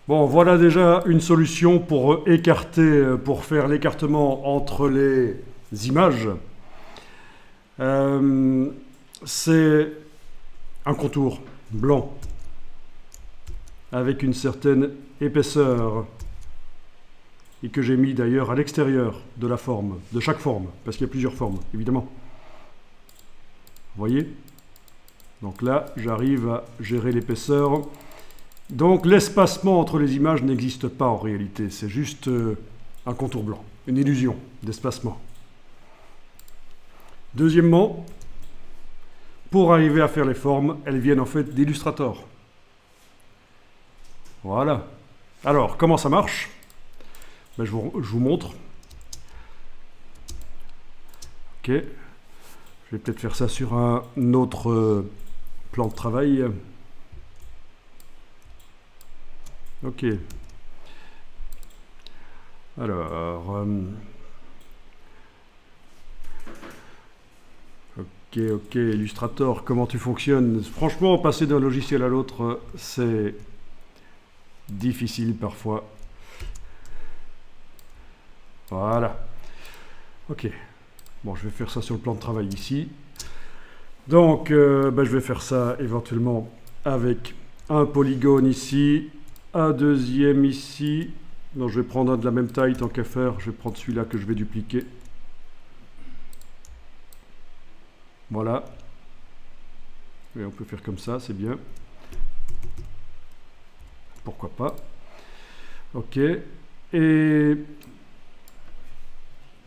Bon, voilà déjà une solution pour écarter, pour faire l'écartement entre les images. C'est un contour blanc avec une certaine épaisseur et que j'ai mis d'ailleurs à l'extérieur de la forme, de chaque forme, parce qu'il y a plusieurs formes, évidemment. Vous voyez? Donc là, j'arrive à gérer l'épaisseur. Donc l'espacement entre les images n'existe pas en réalité, c'est juste un contour blanc, une illusion d'espacement. Deuxièmement, pour arriver à faire les formes, elles viennent en fait d'Illustrator. Voilà. Alors, comment ça marche? Ben, je vous montre. Ok. Je vais peut-être faire ça sur un autre plan de travail. Ok. Alors... Ok, Illustrator, comment tu fonctionnes? Franchement, passer d'un logiciel à l'autre, c'est difficile parfois. Voilà. Ok. Bon, je vais faire ça sur le plan de travail ici. Donc, je vais faire ça éventuellement avec un polygone ici, un deuxième ici. Non, je vais prendre un de la même taille tant qu'à faire. Je vais prendre celui-là que je vais dupliquer. Voilà. Et on peut faire comme ça, c'est bien. Pourquoi pas. Ok. Et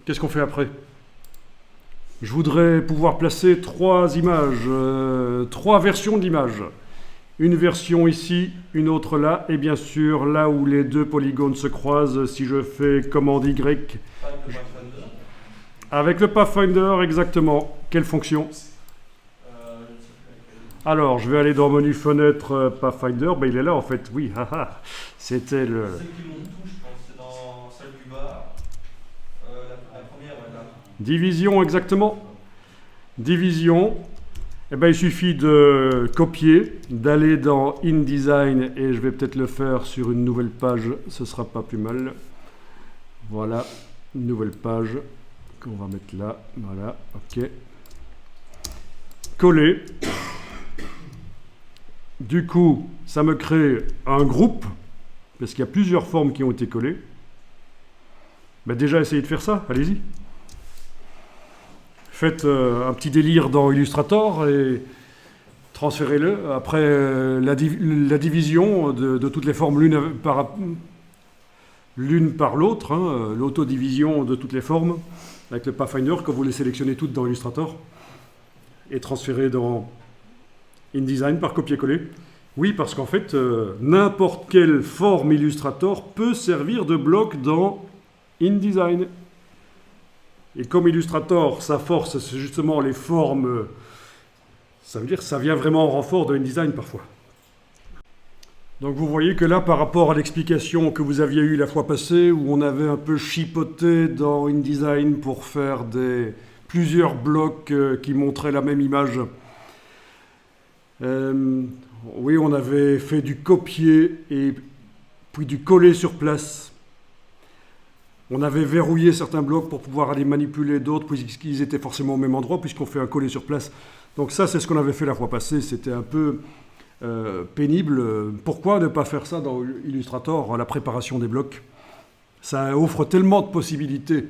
qu'est-ce qu'on fait après? Je voudrais pouvoir placer trois images, trois versions d'images. Une version ici, une autre là, et bien sûr là où les deux polygones se croisent, si je fais commande Y. Avec le Pathfinder, exactement. Quelle fonction? Alors, je vais aller dans menu fenêtre Pathfinder. Ben, il est là en fait, oui. C'était le... Celle qui monte tout, je pense, c'est dans celle du bas. La première, là. Division, exactement. Division. Eh ben, il suffit de copier, d'aller dans InDesign, et je vais peut-être le faire sur une nouvelle page, ce sera pas plus mal. Voilà, une nouvelle page qu'on va mettre là. Voilà, ok. Coller. Du coup, ça me crée un groupe, parce qu'il y a plusieurs formes qui ont été collées. Ben déjà, essayez de faire ça, allez-y. Faites un petit délire dans Illustrator et transférez-le. Après, la division de toutes les formes l'une par l'autre, hein, l'autodivision de toutes les formes, avec le Pathfinder, que vous les sélectionnez toutes dans Illustrator, et transférez dans InDesign par copier-coller. Oui, parce qu'en fait, n'importe quelle forme Illustrator peut servir de bloc dans InDesign. Et comme Illustrator, sa force, c'est justement les formes, ça veut dire que ça vient vraiment en renfort de InDesign parfois. Donc vous voyez que là, par rapport à l'explication que vous aviez eue la fois passée, où on avait un peu chipoté dans InDesign pour faire plusieurs blocs qui montraient la même image, oui, on avait fait du copier et puis du coller sur place. On avait verrouillé certains blocs pour pouvoir aller manipuler d'autres, puisqu'ils étaient forcément au même endroit, puisqu'on fait un coller sur place. Donc ça, c'est ce qu'on avait fait la fois passée. C'était un peu pénible. Pourquoi ne pas faire ça dans Illustrator, la préparation des blocs? Ça offre tellement de possibilités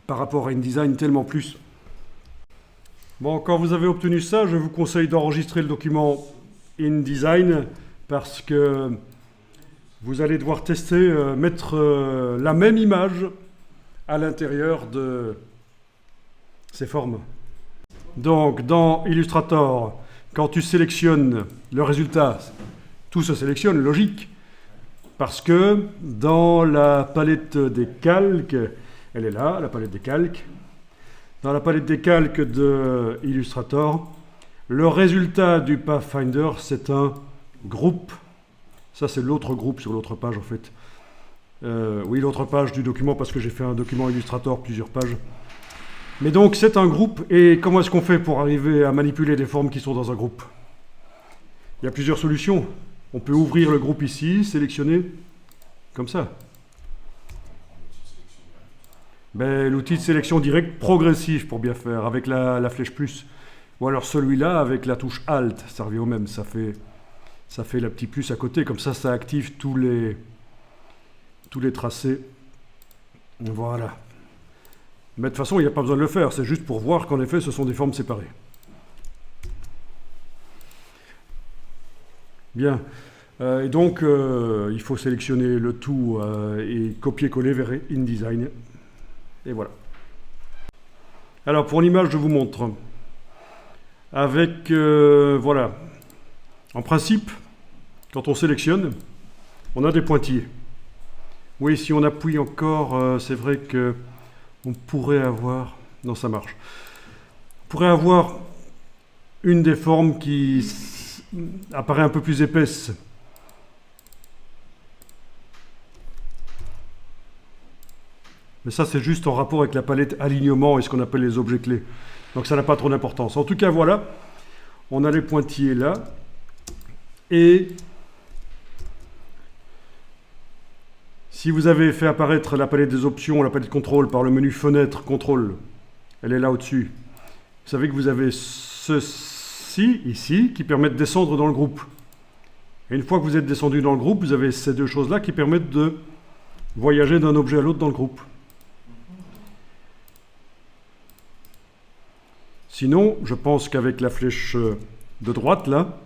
par rapport à InDesign, tellement plus. Bon, quand vous avez obtenu ça, je vous conseille d'enregistrer le document InDesign, parce que vous allez devoir tester, mettre la même image à l'intérieur de ces formes. Donc, dans Illustrator, quand tu sélectionnes le résultat, tout se sélectionne, logique, parce que dans la palette des calques, elle est là, la palette des calques, dans la palette des calques de Illustrator, le résultat du Pathfinder, c'est un groupe. Ça, c'est l'autre groupe sur l'autre page, en fait. Oui, l'autre page du document, parce que j'ai fait un document Illustrator, plusieurs pages. Mais donc, c'est un groupe. Et comment est-ce qu'on fait pour arriver à manipuler des formes qui sont dans un groupe? Il y a plusieurs solutions. On peut ouvrir le groupe ici, sélectionner, Comme ça. Ben, l'outil de sélection directe progressif pour bien faire, avec la flèche plus. Ou alors celui-là avec la touche Alt, ça revient au même, ça fait la petite plus à côté, comme ça active tous les tracés. Voilà. Mais de toute façon, il n'y a pas besoin de le faire, c'est juste pour voir qu'en effet, ce sont des formes séparées. Bien. Et donc, il faut sélectionner le tout et copier-coller vers InDesign. Et voilà. Alors, pour l'image, je vous montre. Avec, voilà. En principe, quand on sélectionne, on a des pointillés. Oui, si on appuie encore, c'est vrai que on pourrait avoir... Non, ça marche. On pourrait avoir une des formes qui apparaît un peu plus épaisse. Mais ça, c'est juste en rapport avec la palette alignement et ce qu'on appelle les objets clés. Donc ça n'a pas trop d'importance. En tout cas, voilà. On a les pointillés là. Et si vous avez fait apparaître la palette des options, la palette contrôle par le menu fenêtre contrôle, elle est là au-dessus. Vous savez que vous avez ceci, ici, qui permet de descendre dans le groupe. Et une fois que vous êtes descendu dans le groupe, vous avez ces deux choses-là qui permettent de voyager d'un objet à l'autre dans le groupe. Sinon, je pense qu'avec la flèche de droite, là,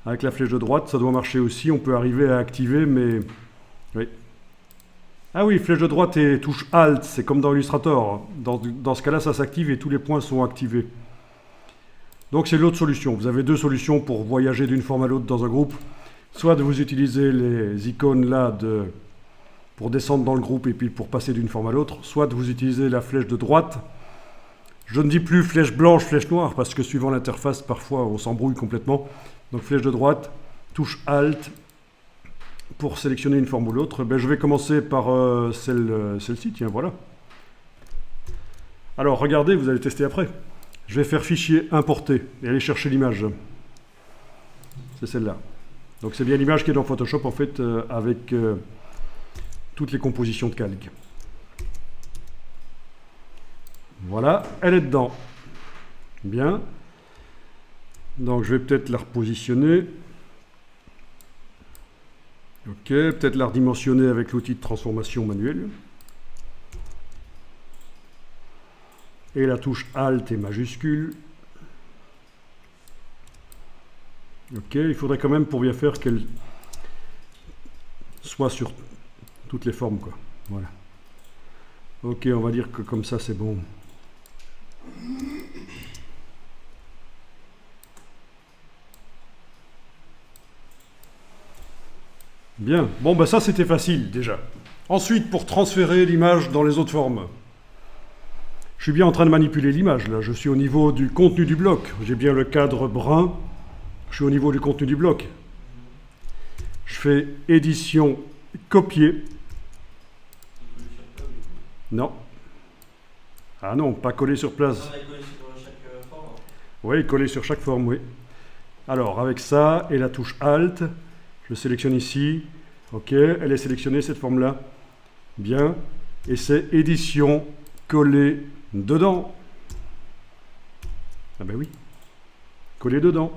avec la flèche de droite, ça doit marcher aussi. On peut arriver à activer, mais... Oui. Ah oui, flèche de droite et touche Alt, c'est comme dans Illustrator. Dans ce cas-là, ça s'active et tous les points sont activés. Donc c'est l'autre solution. Vous avez deux solutions pour voyager d'une forme à l'autre dans un groupe. Soit de vous utiliser les icônes là pour descendre dans le groupe et puis pour passer d'une forme à l'autre, soit de vous utiliser la flèche de droite. Je ne dis plus flèche blanche, flèche noire, parce que suivant l'interface, parfois on s'embrouille complètement. Donc flèche de droite, touche Alt pour sélectionner une forme ou l'autre. Ben, je vais commencer par celle-ci, tiens, voilà. Alors regardez, vous allez tester après. Je vais faire fichier importer et aller chercher l'image. C'est celle-là. Donc c'est bien l'image qui est dans Photoshop en fait avec toutes les compositions de calque. Voilà, elle est dedans. Bien. Donc je vais peut-être la repositionner. Ok, peut-être la redimensionner avec l'outil de transformation manuelle. Et la touche Alt est majuscule. Ok, il faudrait quand même pour bien faire qu'elle soit sur toutes les formes, quoi. Voilà. Ok, on va dire que comme ça c'est bon. Bien, bon bah ça c'était facile déjà. Ensuite, pour transférer l'image dans les autres formes. Je suis bien en train de manipuler l'image là, je suis au niveau du contenu du bloc. J'ai bien le cadre brun, je suis au niveau du contenu du bloc. Je fais édition, copier. Non. Ah non, pas coller sur place. On a collé sur chaque forme. Oui, coller sur chaque forme, oui. Alors, avec ça et la touche Alt, je sélectionne ici. Ok, elle est sélectionnée, cette forme-là. Bien. Et c'est édition, coller dedans. Ah ben oui. Coller dedans.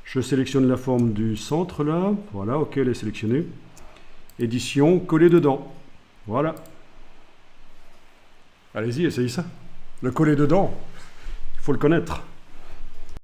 Je sélectionne la forme du centre, là. Voilà, ok, elle est sélectionnée. Édition, coller dedans. Voilà. Allez-y, essayez ça. Le coller dedans, il faut le connaître.